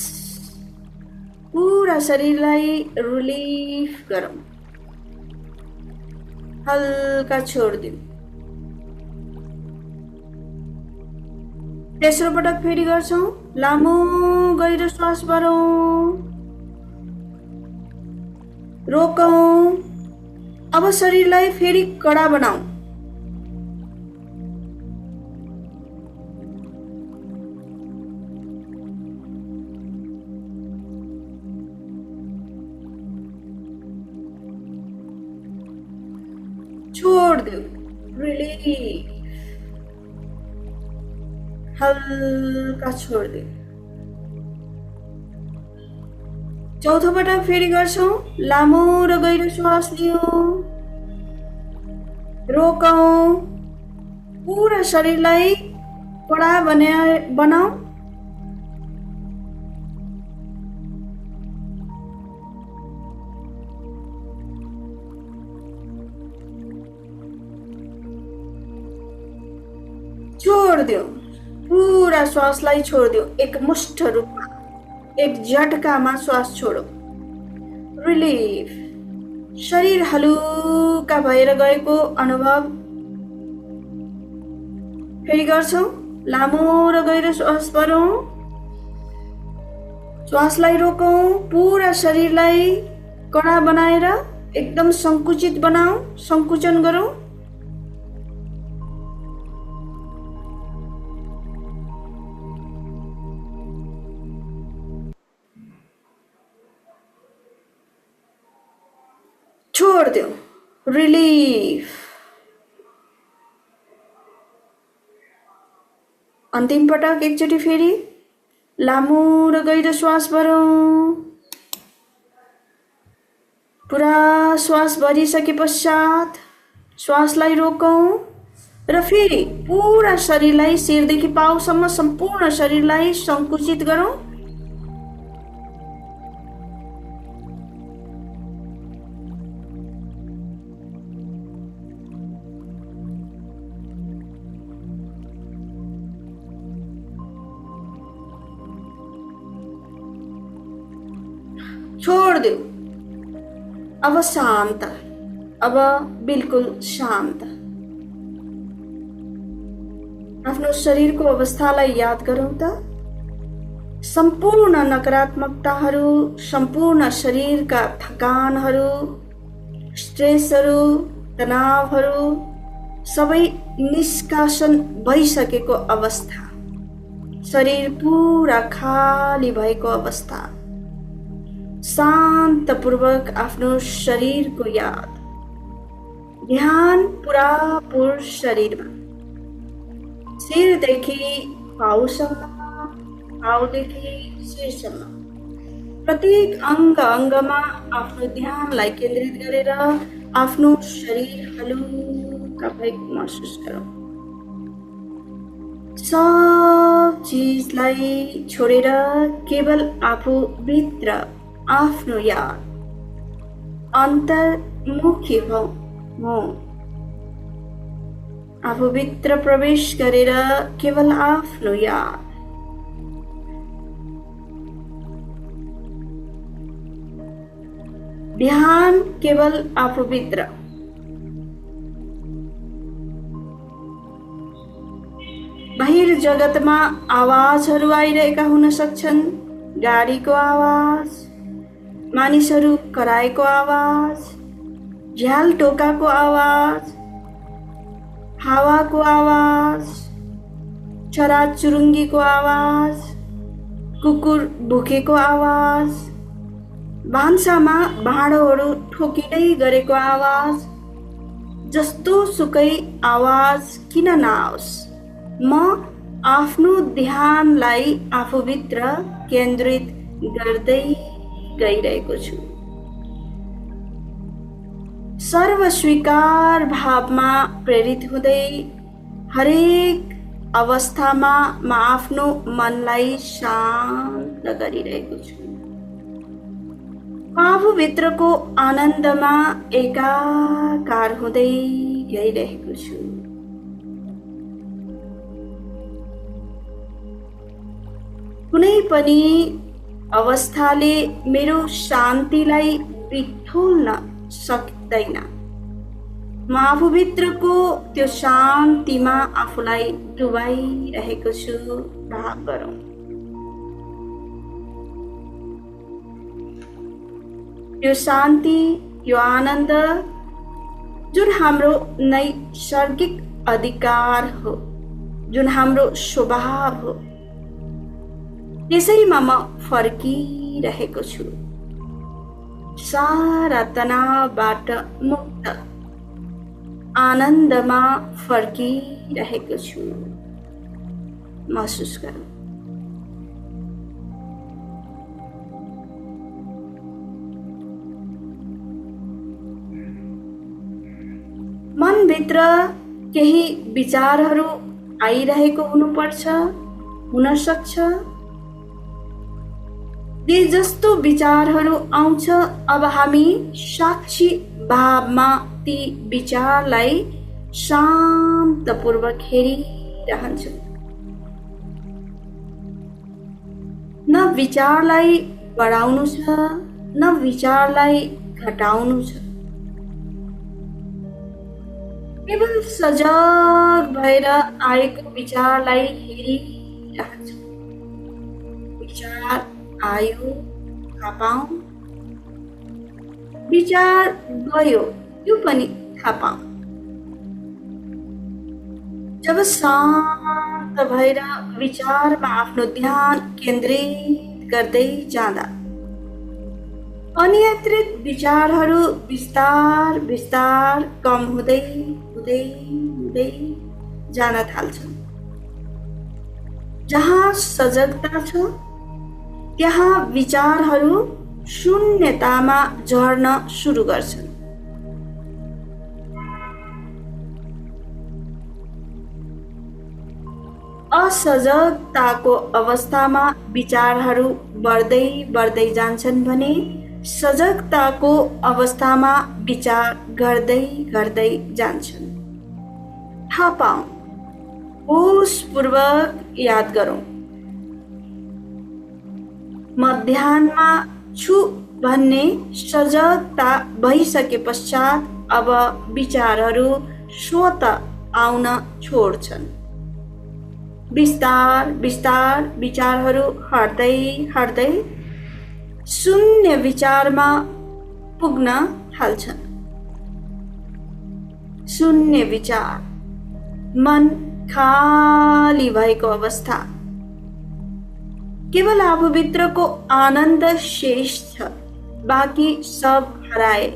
पुरा शरीरलाई रिलिफ गरौँ। हल्का छोडिदेऊ। तेस्रो पटक फेरि गर्छौँ। लामो गहिरो श्वास भरौँ, रोकौँ। अब शरीरलाई फेरि कडा बनाऊ। छोडिदेऊ, रिलिफ। हल्का छोडिदेऊ। चौथो पटक फेरि गर्छौँ। लामो र गहिरो श्वास लियौँ, रोकौँ। पुरा शरीरलाई कडा बनाऊ। छोडिदेऊ, पुरा श्वासलाई छोडिदेऊ। एकमुष्ट रूपमा, एक झट्कामा श्वास छोडौ। रिलिफ। शरीर हलुका भएर गएको अनुभव। फेरि गर्छौँ। लामो र गहिरो श्वास भरौँ, श्वासलाई रोकौँ। पुरा शरीरलाई कडा बनाएर एकदम सङ्कुचित बनाऊ, सङ्कुचन गरौँ। छोडिदेऊ, रिलिफ। अन्तिम पटक एकचोटि फेरि लामो र गहिरो श्वास भरौँ। पुरा श्वास भरिसके पश्चात श्वासलाई रोकौँ र फेरि पुरा शरीरलाई शिरदेखि पाउसम्म सम्पूर्ण शरीरलाई सङ्कुचित गरौँ। छोडिदेऊ। अब शान्त, अब बिल्कुल शान्त। आफ्नो शरीरको अवस्थालाई याद गरौँ त। सम्पूर्ण नकारात्मकताहरू, सम्पूर्ण शरीरका थकानहरू, स्ट्रेसहरू, तनावहरू सबै निष्कासन भइसकेको अवस्था, शरीर पुरा खाली भएको अवस्था। शान्तपूर्वक आफ्नो शरीरको याद, ध्यान पुरापुर शरीरमा, शिरदेखि पाउसम्म, पाउदेखि शिरसम्म प्रत्येक अङ्गमा आफ्नो ध्यानलाई केन्द्रित गरेर आफ्नो शरीर हलुका भएको महसुस गरौँ। सब चिजलाई छोडेर केवल आफूभित्र आफ्नो याद, अन्तर्मुखी हौ। आफूभित्र प्रवेश गरेर केवल आफ्नो याद, ध्यान केवल आफूभित्र। बाहिर जगतमा आवाजहरू आइरहेका हुन सक्छन्। गाडीको आवाज, मानिसहरू कराएको आवाज, झ्याल टोकाको आवाज, हावाको आवाज, चराचुरुङ्गीको आवाज, कुकुर भुकेको आवाज, भान्सामा भाँडोहरू ठोकिँदै गरेको आवाज, जस्तो सुकै आवाज किन नआओस्, म आफ्नो ध्यानलाई आफूभित्र केन्द्रित गर्दै गइरहेको छु। सर्वस्वीकार भावमा प्रेरित हुँदै हरेक अवस्थामा म आफ्नो मनलाई शान्त गरिरहेको छु। आफूभित्रको आनन्दमा एकाकार हुँदै गइरहेको छु। कुनै पनि अवस्थाले मेरो शान्तिलाई बिथोल्न सक्दैन। म आफूभित्रको त्यो शान्तिमा आफूलाई डुबाइरहेको छु। भाव गरौँ। यो शान्ति, यो आनन्द जुन हाम्रो नैसर्गिक अधिकार हो, जुन हाम्रो स्वभाव हो, त्यसैमा म फर्किरहेको छु। सारा तनावबाट मुक्त आनन्दमा फर्किरहेको छु। महसुस गरौँ। मनभित्र केही विचारहरू आइरहेको हुनुपर्छ, हुन सक्छ। जे जस्तो विचारहरू आउँछ, अब हामी साक्षी भावमा ती विचारलाई शान्तपूर्वक हेरिरहन्छौँ। न विचारलाई बढाउनु छ, न विचारलाई घटाउनु छ। केवल सजग भएर आएको विचारलाई हेरिरहन्छौँ। विचार आयो, थाहा पाऊँ, विचार गयो, त्यो पनि थाहा पाऊँ। जब शान्त भएर विचारमा आफ्नो ध्यान केन्द्रित गर्दै जाँदा अनियन्त्रित विचारहरू बिस्तार बिस्तार कम हुँदै हुँदै हुँदै जान थाल्छन्। जहाँ सजगता छ, त्यहाँ विचारहरू शून्यतामा झर्न सुरु गर्छन्। असजगताको अवस्थामा विचारहरू बढ्दै बढ्दै जान्छन् भने सजगताको अवस्थामा विचार घट्दै घट्दै जान्छन्। थाहा पाऊँ, होसपूर्वक याद गरौँ। म ध्यानमा छु भन्ने सजगता भइसके पश्चात अब विचारहरू स्वत आउन छोड्छन्। बिस्तार बिस्तार विचारहरू हट्दै हट्दै शून्य विचारमा पुग्न थाल्छन्। शून्य विचार, मन खाली भएको अवस्था। केवल आफूभित्रको आनन्द शेष छ, बाँकी सब हराए।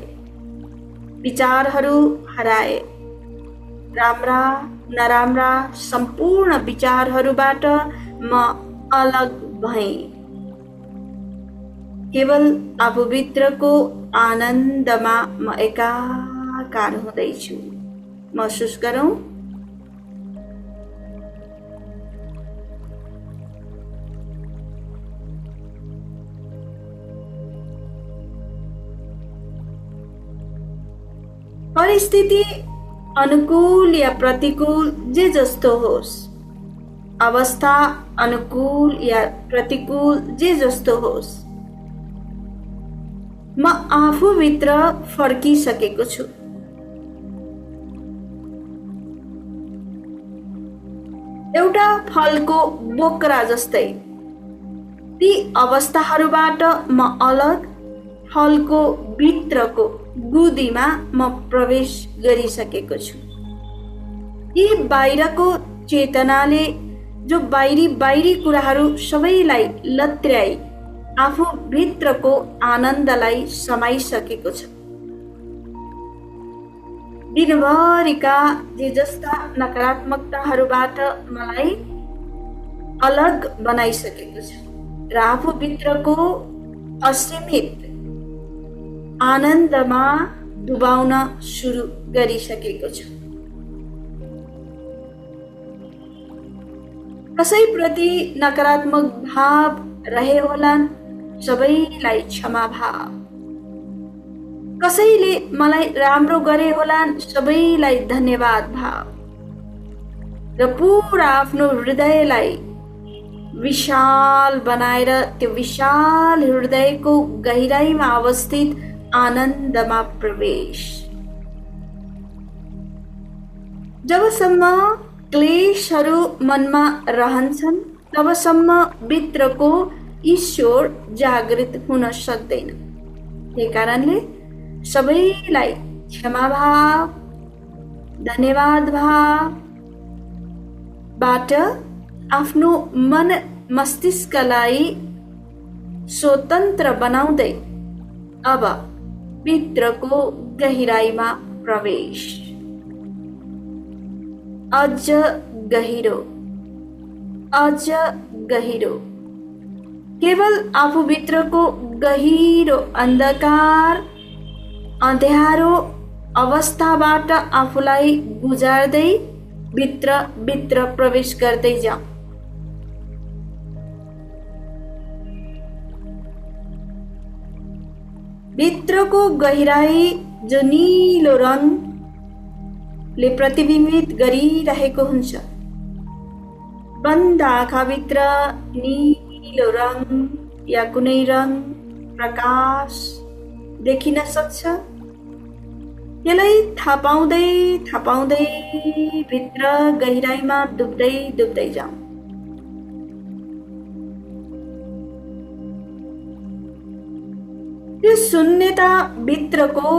विचारहरू हराए। राम्रा नराम्रा सम्पूर्ण विचारहरूबाट म अलग भएँ। केवल आफूभित्रको आनन्दमा म एकाकार हुँदैछु। महसुस गरौँ। परिस्थिति अनुकूल या प्रतिकूल जे जस्तो होस्, अवस्था अनुकूल या प्रतिकूल जे जस्तो होस्, म आफूभित्र फर्किसकेको छु। एउटा फलको बोक्रा जस्तै ती अवस्थाहरूबाट म अलग फलको भित्रको गुदीमा म प्रवेश गरिसकेको छु। यी बाहिरको चेतनाले जो बाहिरी कुराहरू सबैलाई लत्र्याई आफू भित्रको आनन्दलाई समाइसकेको छ। दिनभरिका जे जस्ता नकारात्मकताहरूबाट मलाई अलग बनाइसकेको छ र आफू भित्रको असीमित आनन्दमा डुबाउन सुरु गरिसकेको छु। कसैप्रति नकारात्मक भाव रहे होलान्, सबैलाई क्षमा भाव। कसैले मलाई राम्रो गरे होलान्, सबैलाई धन्यवाद भाव र पुरा आफ्नो हृदयलाई विशाल बनाएर त्यो विशाल हृदयको गहिराईमा अवस्थित आनन्दमा प्रवेश। जबसम्म क्लेशहरू मनमा रहन्छन् तबसम्म भित्रको ईश्वर जागृत हुन सक्दैन। त्यही कारणले सबैलाई क्षमा भाव, धन्यवाद भावबाट आफ्नो मन मस्तिष्कलाई स्वतन्त्र बनाउँदै अब भित्रको गहिराईमा प्रवेश। अझ गहिरो, अझ गहिरो। केवल आफूभित्रको गहिरो अन्धकार अँध्यारो अवस्थाबाट आफूलाई गुजार्दै भित्र प्रवेश गर्दै जाऊ। भित्रको गहिराई जो नीलो रङले प्रतिबिम्बित गरिरहेको हुन्छ। बन्द आँखाभित्र नीलो रङ या कुनै रङ प्रकाश देखिन सक्छ। त्यसलाई थाहा पाउँदै भित्र गहिराईमा डुब्दै जाऊ। यो शून्यता भित्रको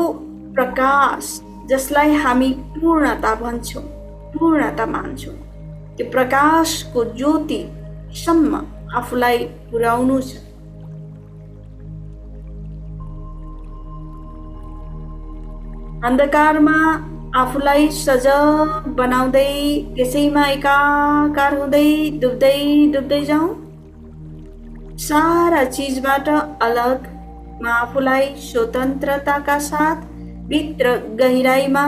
प्रकाश जसलाई हामी पूर्णता भन्छौँ, पूर्णता मान्छौँ, त्यो प्रकाशको ज्योतिसम्म आफूलाई पुर्याउनु छ। अन्धकारमा आफूलाई सजग बनाउँदै त्यसैमा एकाकार हुँदै डुब्दै जाऊ। सारा चीजबाट अलग म आफूलाई स्वतन्त्रताका साथ भित्र गहिराईमा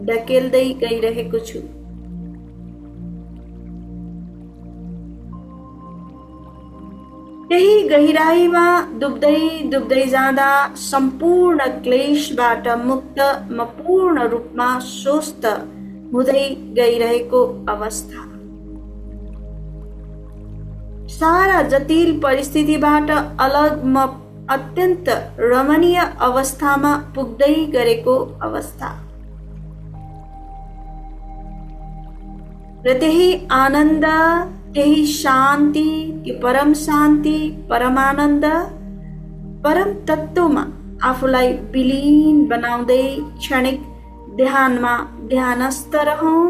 ढकेल्दै गइरहेको छु। त्यही गहिराईमा डुब्दै जाँदा सम्पूर्ण क्लेशबाट मुक्त म पूर्ण रूपमा स्वस्थ हुँदै गइरहेको अवस्था। सारा जटिल परिस्थितिबाट अलग म अत्यन्त रमणीय अवस्थामा पुग्दै गरेको अवस्था र त्यही आनन्द, त्यही शान्ति, त्यो परम शान्ति, परमानन्द, परम तत्त्वमा आफूलाई विलीन बनाउँदै क्षणिक ध्यानमा ध्यानस्थ रहौं।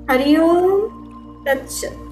हरि ओम तत्सत्।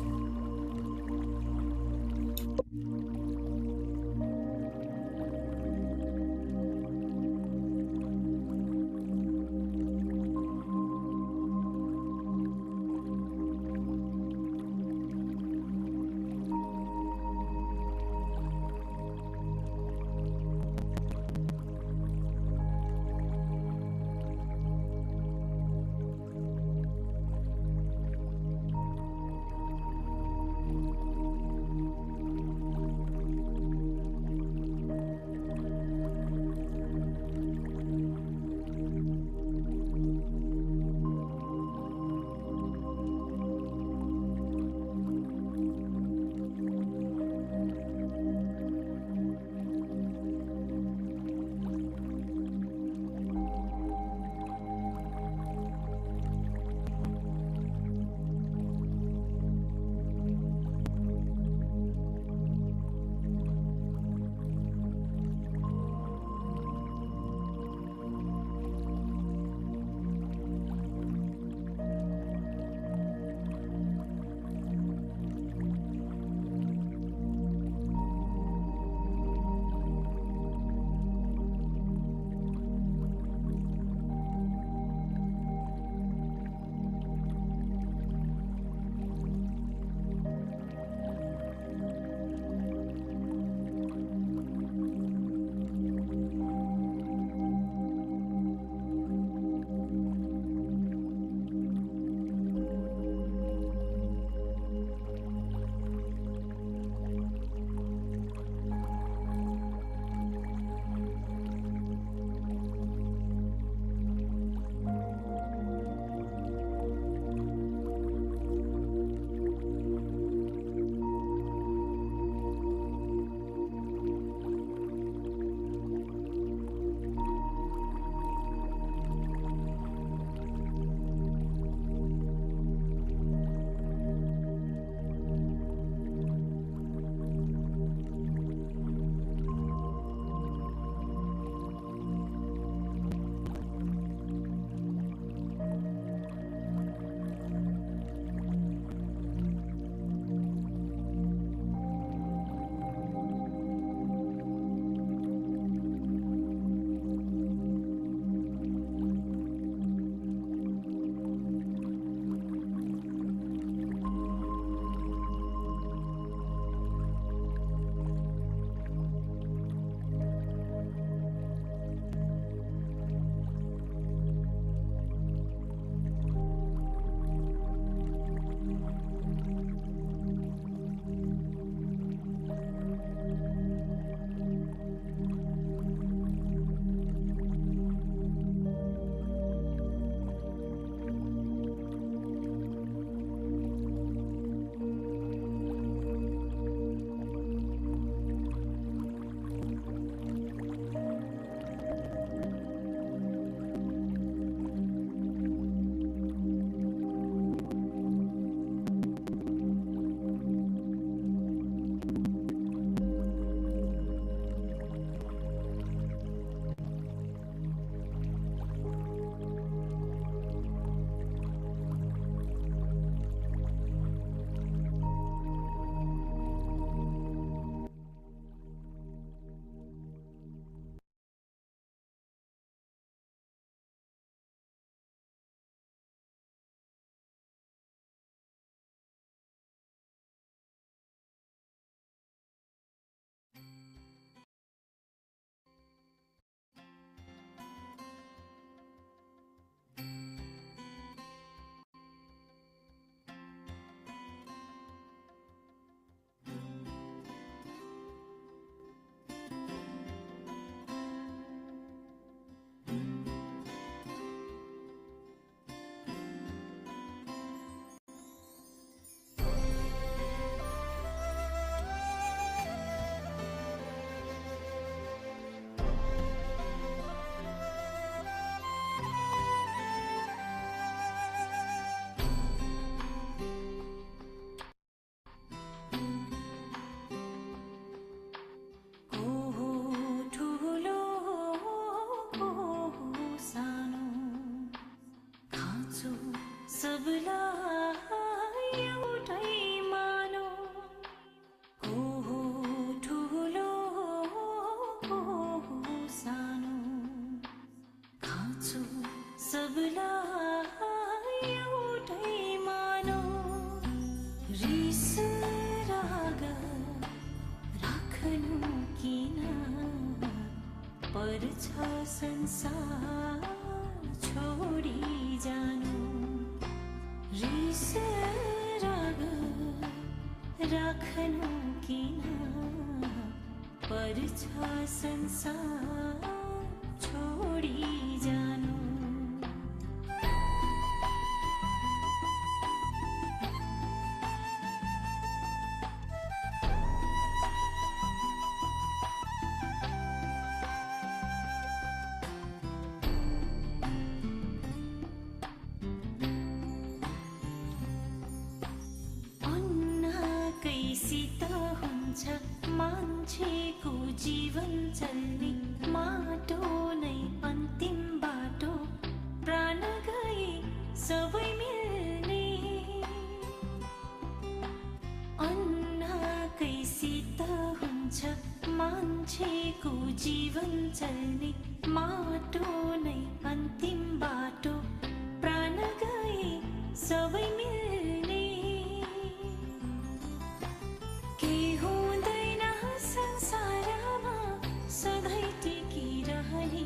एउटै मानो को हो ठुलो को हो सानो खाँचो सबलाई एउटै मानो रिस राग राख्नु किन पर्छ संसार छोडी जानु रिस राग राख्नु किन पर्छ संसार छोडी जानु कैसित हुन्छ मान्छेको जीवन चल्ने माटो नै अन्तिम बाटो प्राण गए सबै मिल्ने अन्ना कैसित हुन्छ मान्छेको जीवन चल्ने माटो नै अन्तिम बाटो प्राण गए सबै मिल्ने के हुँदैन संसारमा सधैँ टिकिरहने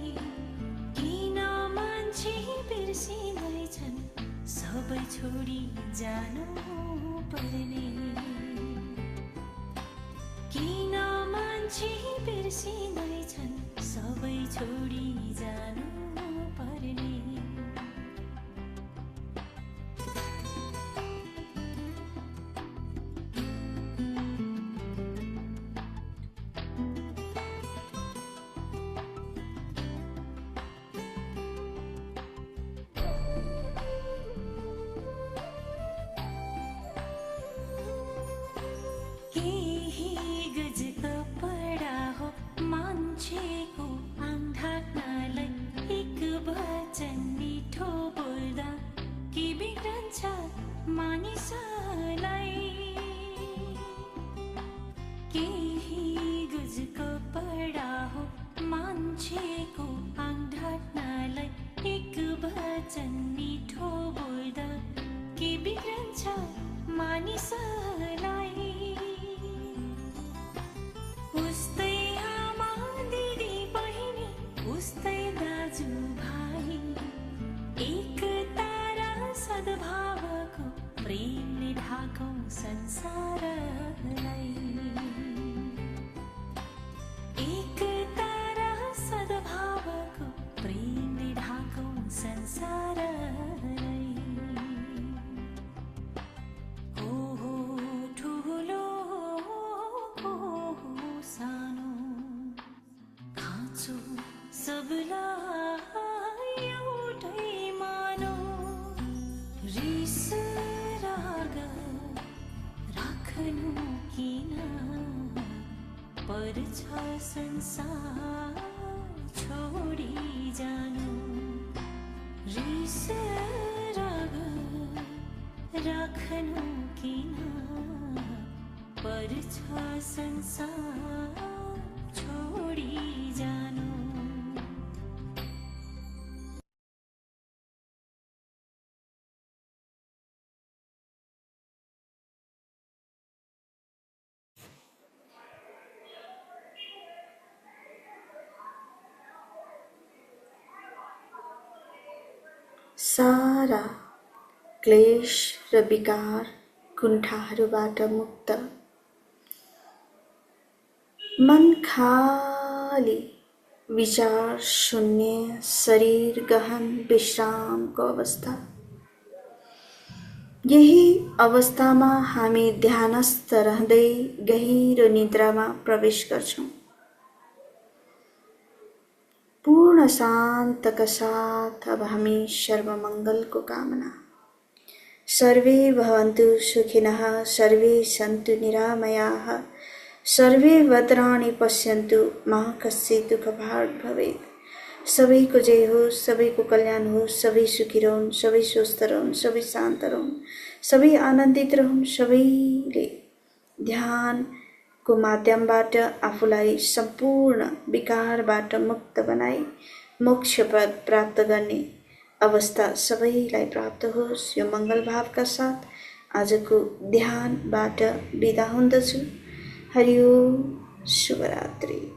किन मान्छे बिर्सिँदैछन् सबै छोडी जानु पर्ने किन मान्छे बिर्सिँदैछन् सबै छोडी जानु पर्ने केही गज कपडा हो मान्छेको आङ ढाक्नलाई एक वचन मिठो बोल्दा के बिग्रन्छ मानिसलाई केही गज कपडा हो मान्छेको आङ ढाक्नलाई एक वचन मिठो बोल्दा के बिग्रन्छ मानिसलाई उस्तै आमा दिदी बहिनी उस्तै दाजु भाइ एकता र सद्भावको प्रेमले ढाकौं संसारलाई एकता र सद्भावको प्रेमले ढाकौं संसारलाई को हो ठुलो को हो सानो खाँचो सबलाई एउटै मानो रिस राग राख्नु किन पर्छ संसार छोडी जानु रिस राग राख्नु किन पर्छ संसार छोडी जानु सारा क्लेश र विकार कुण्ठाहरूबाट मुक्त मन खाली विचार शून्य शरीर गहन विश्रामको अवस्था यही अवस्थामा हामी ध्यानस्थ रहँदै गहिरो निद्रामा प्रवेश गर्छौं पूर्ण शान्तका साथ अब हामी सर्वमङ्गलको कामना सर्वे भवन्तु सुखिनः सर्वे सन्तु निरामयाः सर्वे भद्राणि पश्यन्तु मा कश्चित् दुःखभाग् भवेत् सबैको जय होस् सबैको कल्याण होस् सबै सुखी रहन् सबै स्वस्थ रहन् सबै शान्त रहन् सबै आनन्दित रहौँ। सबैले ध्यानको माध्यमबाट आफूलाई सम्पूर्ण विकारबाट मुक्त बनाई मोक्ष पद प्राप्त गर्ने अवस्था सबैलाई प्राप्त होस्। यो मङ्गल भावका साथ आजको ध्यानबाट बिदा हुँदछु। हरि ओम। शुभरात्रि।